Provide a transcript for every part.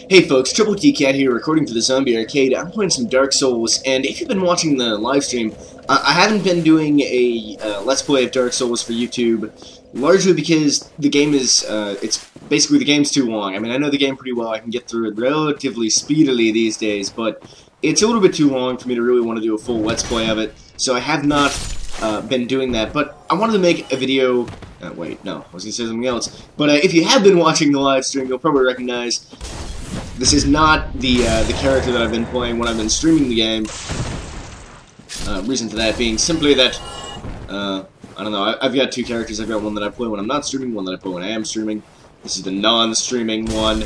Hey folks, Troubletcat here, recording for the Zombie Arcade. I'm playing some Dark Souls, and if you've been watching the live stream, I haven't been doing a Let's Play of Dark Souls for YouTube, largely because the game is, the game's too long. I mean, I know the game pretty well, I can get through it relatively speedily these days, but it's a little bit too long for me to really want to do a full Let's Play of it, so I have not been doing that, but I wanted to make a video. Wait, no, I was going to say something else. But if you have been watching the live stream, you'll probably recognize this is not the character that I've been playing when I've been streaming the game. Reason for that being simply that, I don't know, I've got two characters. I've got one that I play when I'm not streaming, one that I play when I am streaming. This is the non-streaming one.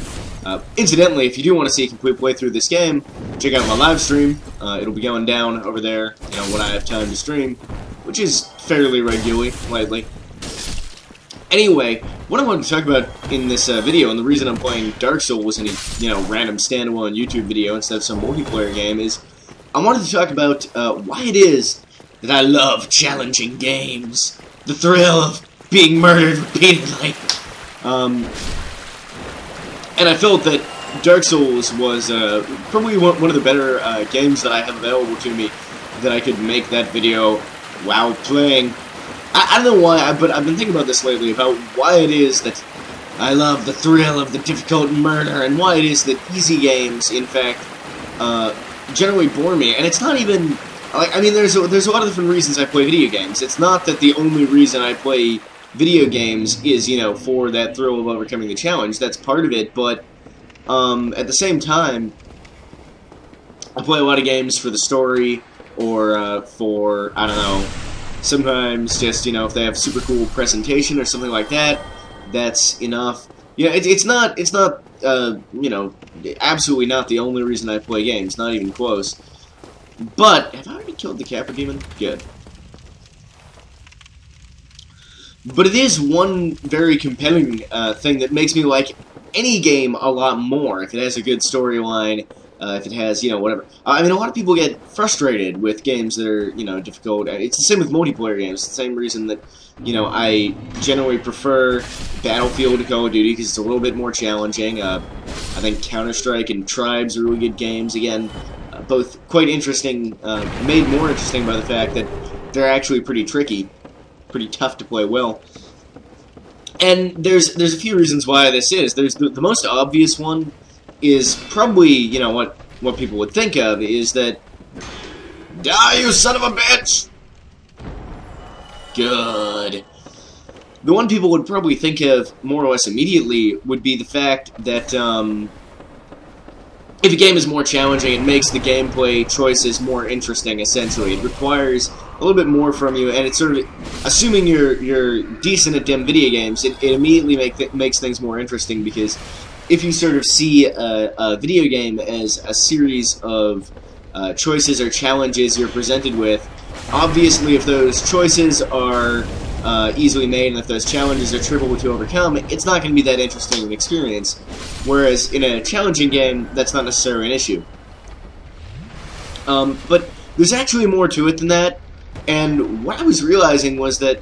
Incidentally, if you do want to see a complete playthrough of this game, check out my live stream. It'll be going down over there, you know, when I have time to stream, which is fairly regularly, lately. Anyway, what I wanted to talk about in this video, and the reason I'm playing Dark Souls in a, random standalone YouTube video instead of some multiplayer game, is I wanted to talk about why it is that I love challenging games. The thrill of being murdered repeatedly. And I felt that Dark Souls was probably one of the better games that I have available to me that I could make that video while playing. I don't know why, but I've been thinking about this lately, about why it is that I love the thrill of the difficult murder, and why it is that easy games, in fact, generally bore me. And it's not even, like, I mean, there's a lot of different reasons I play video games. It's not that the only reason I play video games is, for that thrill of overcoming the challenge. That's part of it, but at the same time, I play a lot of games for the story, or for, I don't know, sometimes just, if they have super cool presentation or something like that, that's enough. It's not, absolutely not the only reason I play games, not even close. But, have I already killed the Capra Demon? Good. But it is one very compelling thing that makes me like any game a lot more, if it has a good storyline, if it has, whatever. I mean, a lot of people get frustrated with games that are, difficult. It's the same with multiplayer games. It's the same reason that, I generally prefer Battlefield to Call of Duty, because it's a little bit more challenging. I think Counter-Strike and Tribes are really good games. Again, both quite interesting, made more interesting by the fact that they're actually pretty tricky, pretty tough to play well. And there's a few reasons why this is. There's the most obvious one is probably, what people would think of, is that, die, you son of a bitch! Good. The one people would probably think of more or less immediately would be the fact that, if a game is more challenging, it makes the gameplay choices more interesting, essentially. It requires a little bit more from you, and it's sort of, assuming you're decent at them video games, it immediately makes things more interesting, because if you sort of see a video game as a series of choices or challenges you're presented with, obviously if those choices are easily made and if those challenges are trivial to overcome, it's not going to be that interesting an experience. Whereas in a challenging game, that's not necessarily an issue. But there's actually more to it than that, and what I was realizing was that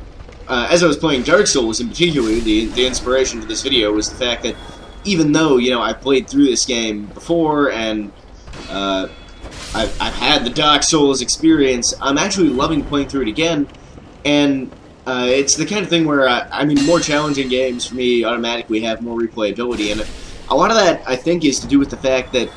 as I was playing Dark Souls in particular, the inspiration for this video was the fact that even though, I've played through this game before, and I've had the Dark Souls experience, I'm actually loving playing through it again, and it's the kind of thing where, I mean, more challenging games for me automatically have more replayability, and a lot of that, I think, is to do with the fact that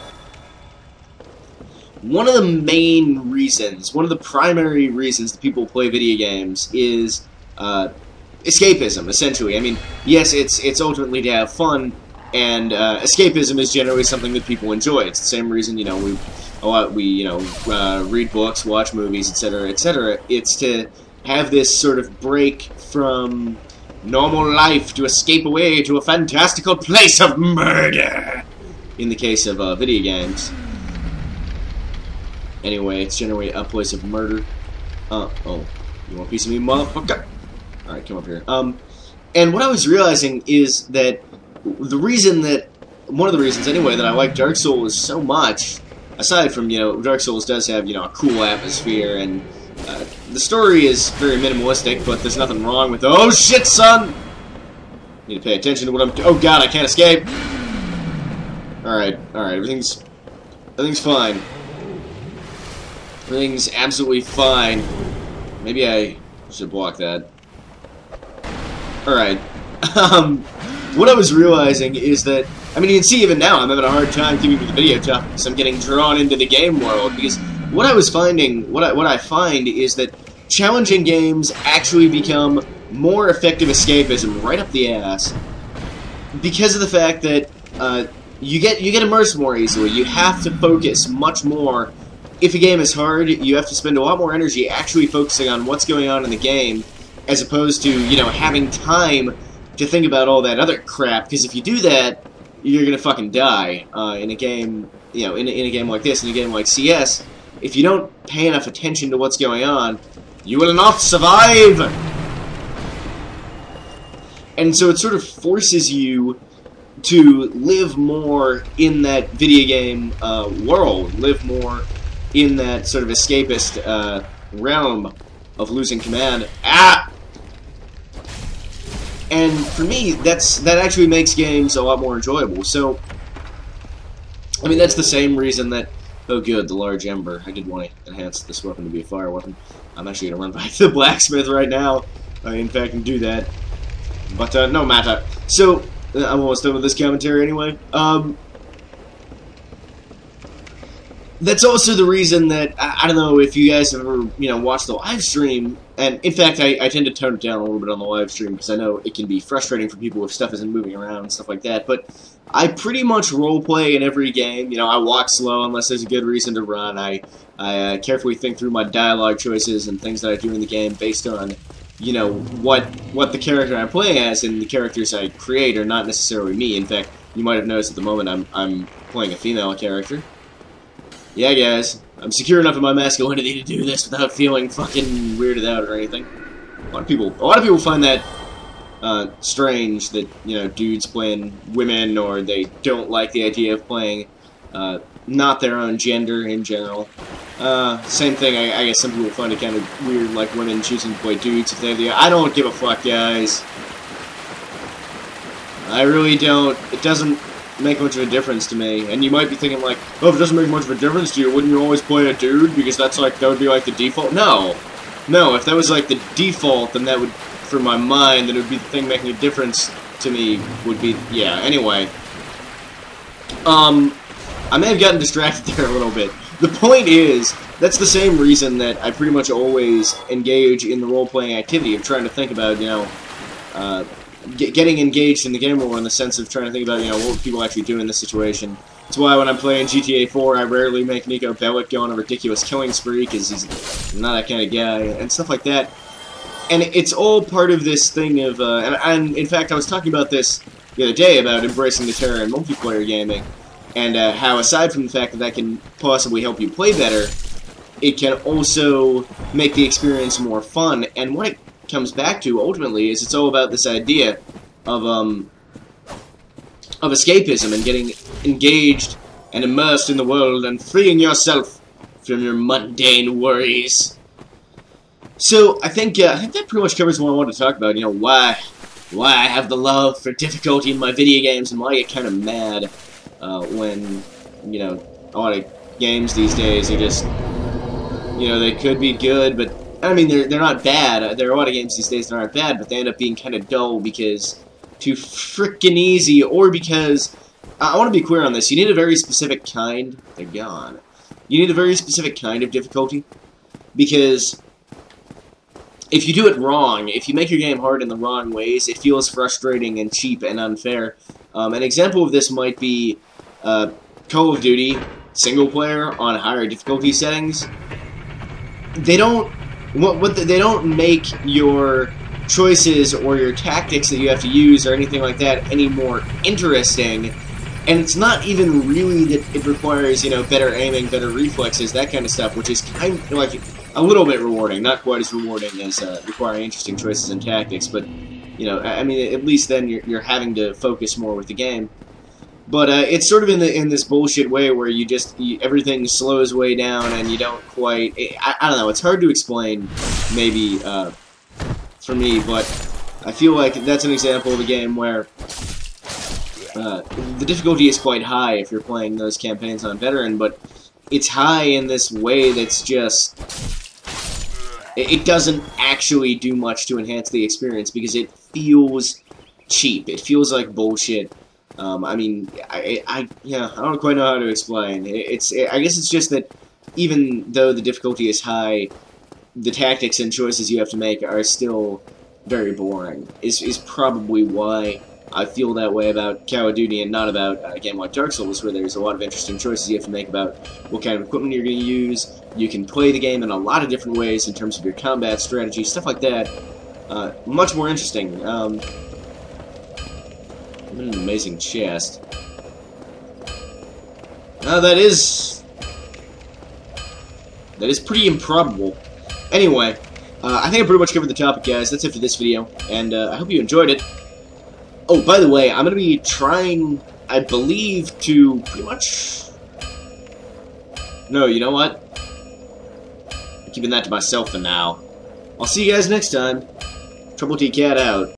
one of the main reasons, one of the primary reasons that people play video games is escapism, essentially. I mean, yes, it's ultimately to have fun, and escapism is generally something that people enjoy. It's the same reason, we read books, watch movies, etc., etc. It's to have this sort of break from normal life to escape away to a fantastical place of murder, in the case of video games. Anyway, it's generally a place of murder. Oh, you want a piece of me, motherfucker? Alright, come up here. And what I was realizing is that one of the reasons anyway that I like Dark Souls so much, aside from, Dark Souls does have, a cool atmosphere, and the story is very minimalistic, but there's nothing wrong with, oh shit, son! Need to pay attention to what I'm, oh god, I can't escape! Alright, everything's fine. Everything's absolutely fine. Maybe I should block that. Alright. What I was realizing is that, I mean, you can see even now I'm having a hard time keeping with the video topics. I'm getting drawn into the game world, because what I was finding, what I find is that challenging games actually become more effective escapism right up the ass, because of the fact that you get immersed more easily. You have to focus much more. If a game is hard, you have to spend a lot more energy actually focusing on what's going on in the game, as opposed to, you know, having time to think about all that other crap. Because if you do that, you're gonna fucking die in a game. You know, in a game like this, in a game like CS, if you don't pay enough attention to what's going on, you will not survive. And so it sort of forces you to live more in that video game world, live more in that sort of escapist realm of losing command. Ah! And for me, that actually makes games a lot more enjoyable. So, I mean, that's the same reason that, oh good, the large ember. I did want to enhance this weapon to be a fire weapon. I'm actually going to run back to the blacksmith right now. I, in fact, can do that. But, no matter. So, I'm almost done with this commentary anyway. That's also the reason that, I don't know if you guys have ever, you know, watched the live stream, and in fact, I tend to tone it down a little bit on the live stream, because I know it can be frustrating for people if stuff isn't moving around and stuff like that, but I pretty much roleplay in every game. You know, I walk slow unless there's a good reason to run. I carefully think through my dialogue choices and things that I do in the game based on, you know, what the character I'm playing as, and the characters I create are not necessarily me. In fact, you might have noticed at the moment I'm playing a female character. Yeah, guys, I'm secure enough in my masculinity to do this without feeling fucking weirded out or anything. A lot of people find that strange, that, you know, dudes playing women, or they don't like the idea of playing not their own gender in general. Same thing, I guess some people find it kind of weird, like women choosing to play dudes if they have the... I don't give a fuck, guys. I really don't. It doesn't make much of a difference to me. And you might be thinking, like, oh, if it doesn't make much of a difference to you, wouldn't you always play a dude? Because that's like, that would be like the default? No. No, if that was like the default, then that would, for my mind, then it would be the thing making a difference to me, would be, yeah, anyway. I may have gotten distracted there a little bit. The point is, that's the same reason that I pretty much always engage in the role-playing activity of trying to think about, you know, getting engaged in the game more in the sense of trying to think about, you know, what would people actually do in this situation. That's why when I'm playing GTA 4, I rarely make Nico Bellic go on a ridiculous killing spree, because he's not that kind of guy, and stuff like that. And it's all part of this thing of, and in fact, I was talking about this the other day, about embracing the terror in multiplayer gaming, and how aside from the fact that that can possibly help you play better, it can also make the experience more fun. And what it comes back to ultimately is it's all about this idea of escapism and getting engaged and immersed in the world and freeing yourself from your mundane worries. So I think that pretty much covers what I wanted to talk about. You know, why I have the love for difficulty in my video games, and why I get kind of mad when, you know, a lot of games these days are just, you know, they could be good, but I mean, they're not bad. There are a lot of games these days that aren't bad, but they end up being kind of dull because too frickin' easy, or because, I want to be clear on this, you need a very specific kind, they're gone, you need a very specific kind of difficulty, because if you do it wrong, if you make your game hard in the wrong ways, it feels frustrating and cheap and unfair. An example of this might be Call of Duty single player on higher difficulty settings. They don't they don't make your choices or your tactics that you have to use or anything like that any more interesting, and it's not even really that it requires, you know, better aiming, better reflexes, that kind of stuff, which is kind of like a little bit rewarding, not quite as rewarding as requiring interesting choices and tactics, but, you know, I mean, at least then you're having to focus more with the game. But it's sort of in this bullshit way where everything slows way down and you don't quite... I don't know, it's hard to explain, maybe, for me, but I feel like that's an example of a game where The difficulty is quite high if you're playing those campaigns on Veteran, but it's high in this way that's just... It doesn't actually do much to enhance the experience because it feels cheap. It feels like bullshit. I mean, I don't quite know how to explain. I guess it's just that even though the difficulty is high, the tactics and choices you have to make are still very boring. Is probably why I feel that way about Call of Duty and not about a game like Dark Souls, where there's a lot of interesting choices you have to make about what kind of equipment you're going to use. You can play the game in a lot of different ways in terms of your combat strategy, stuff like that. Much more interesting. What an amazing chest. That is pretty improbable. Anyway, I think I pretty much covered the topic, guys. That's it for this video, and I hope you enjoyed it. Oh, by the way, I'm going to be trying, I believe, to pretty much... No, you know what? I'm keeping that to myself for now. I'll see you guys next time. Troubletcat out.